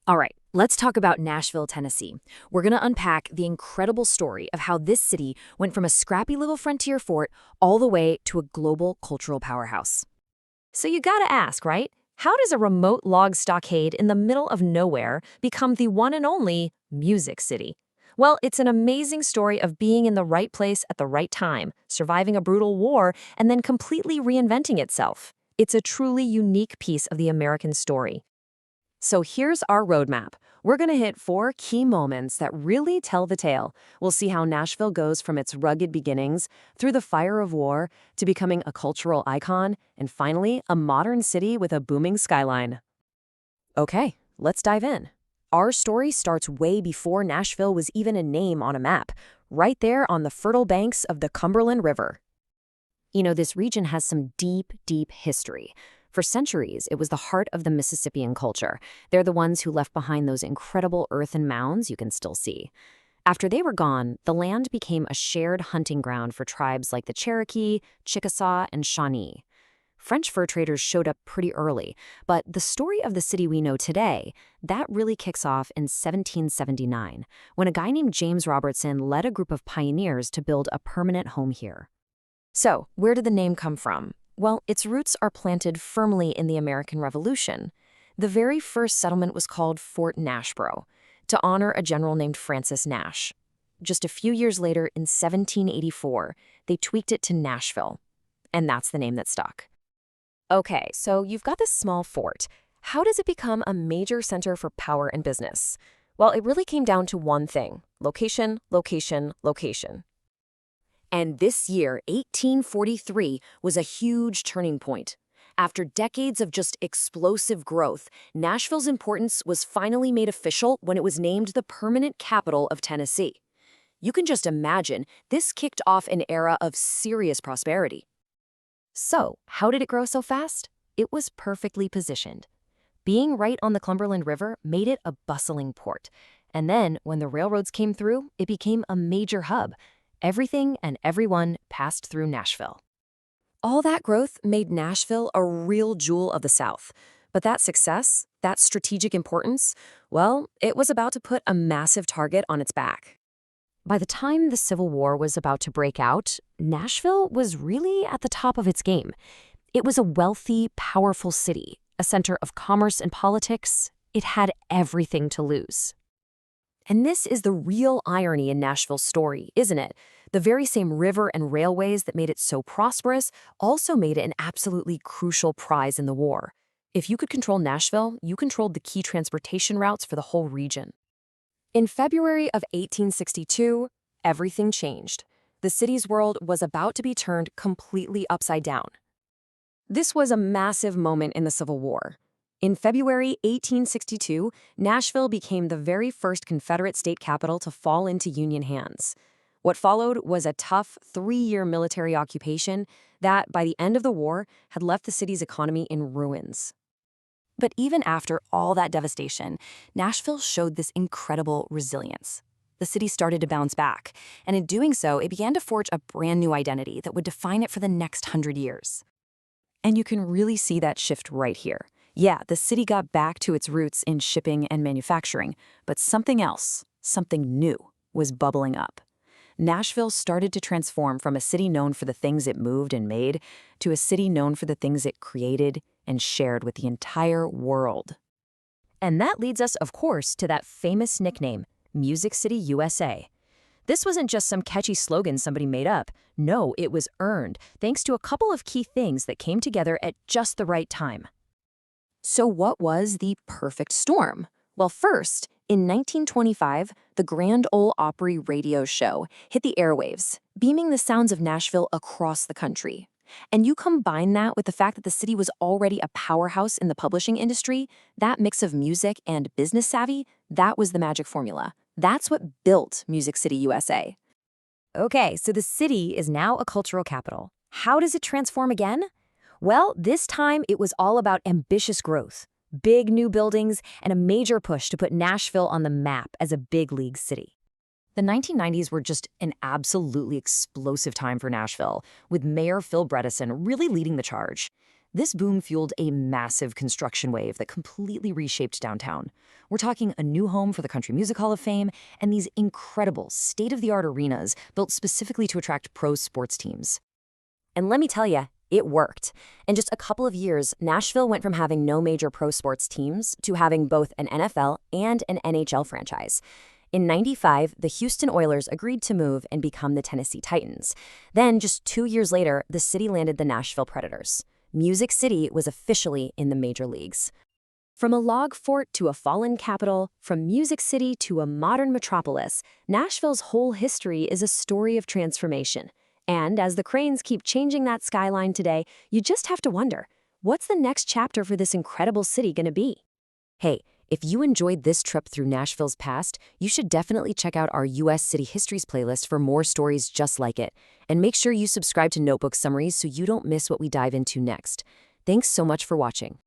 All right, let's talk about Nashville, Tennessee. We're going to unpack the incredible story of how this city went from a scrappy little frontier fort all the way to a global cultural powerhouse. So you gotta ask, right? How does a remote log stockade in the middle of nowhere become the one and only Music City? Well, it's an amazing story of being in the right place at the right time, surviving a brutal war, and then completely reinventing itself. It's a truly unique piece of the American story. So here's our roadmap. We're going to hit 4 key moments that really tell the tale. We'll see how Nashville goes from its rugged beginnings through the fire of war to becoming a cultural icon and finally a modern city with a booming skyline. Okay, let's dive in. Our story starts way before Nashville was even a name on a map, right there on the fertile banks of the Cumberland River. This region has some deep, deep history. For centuries, it was the heart of the Mississippian culture. They're the ones who left behind those incredible earthen mounds you can still see. After they were gone, the land became a shared hunting ground for tribes like the Cherokee, Chickasaw, and Shawnee. French fur traders showed up pretty early, but the story of the city we know today, that really kicks off in 1779, when a guy named James Robertson led a group of pioneers to build a permanent home here. So, where did the name come from? Well, its roots are planted firmly in the American Revolution. The very first settlement was called Fort Nashborough, to honor a general named Francis Nash. Just a few years later, in 1784, they tweaked it to Nashville, and that's the name that stuck. Okay, so you've got this small fort. How does it become a major center for power and business? Well, it really came down to one thing: location, location, location. And this year, 1843, was a huge turning point. After decades of just explosive growth, Nashville's importance was finally made official when it was named the permanent capital of Tennessee. You can just imagine, this kicked off an era of serious prosperity. So, how did it grow so fast? It was perfectly positioned. Being right on the Cumberland River made it a bustling port. And then, when the railroads came through, it became a major hub. Everything and everyone passed through Nashville. All that growth made Nashville a real jewel of the South. But that success, that strategic importance, well, it was about to put a massive target on its back. By the time the Civil War was about to break out, Nashville was really at the top of its game. It was a wealthy, powerful city, a center of commerce and politics. It had everything to lose. And this is the real irony in Nashville's story, isn't it? The very same river and railways that made it so prosperous also made it an absolutely crucial prize in the war. If you could control Nashville, you controlled the key transportation routes for the whole region. In February of 1862, everything changed. The city's world was about to be turned completely upside down. This was a massive moment in the Civil War. In February 1862, Nashville became the very first Confederate state capital to fall into Union hands. What followed was a tough 3-year military occupation that, by the end of the war, had left the city's economy in ruins. But even after all that devastation, Nashville showed this incredible resilience. The city started to bounce back, and in doing so, it began to forge a brand new identity that would define it for the next 100 years. And you can really see that shift right here. Yeah, the city got back to its roots in shipping and manufacturing, but something else, something new, was bubbling up. Nashville started to transform from a city known for the things it moved and made to a city known for the things it created and shared with the entire world. And that leads us, of course, to that famous nickname, Music City, USA. This wasn't just some catchy slogan somebody made up. No, it was earned, thanks to a couple of key things that came together at just the right time. So what was the perfect storm? Well, first, in 1925, the Grand Ole Opry radio show hit the airwaves, beaming the sounds of Nashville across the country. And you combine that with the fact that the city was already a powerhouse in the publishing industry, that mix of music and business savvy, that was the magic formula. That's what built Music City, USA. Okay, so the city is now a cultural capital. How does it transform again? Well, this time it was all about ambitious growth, big new buildings, and a major push to put Nashville on the map as a big league city. The 1990s were just an absolutely explosive time for Nashville, with Mayor Phil Bredesen really leading the charge. This boom fueled a massive construction wave that completely reshaped downtown. We're talking a new home for the Country Music Hall of Fame and these incredible state-of-the-art arenas built specifically to attract pro sports teams. And let me tell you, it worked. In just a couple of years, Nashville went from having no major pro sports teams to having both an NFL and an NHL franchise. In '95, the Houston Oilers agreed to move and become the Tennessee Titans. Then, just 2 years later, the city landed the Nashville Predators. Music City was officially in the major leagues. From a log fort to a fallen capital, from Music City to a modern metropolis, Nashville's whole history is a story of transformation. And as the cranes keep changing that skyline today, you just have to wonder, what's the next chapter for this incredible city going to be? Hey, if you enjoyed this trip through Nashville's past, you should definitely check out our U.S. City Histories playlist for more stories just like it. And make sure you subscribe to Notebook Summaries so you don't miss what we dive into next. Thanks so much for watching.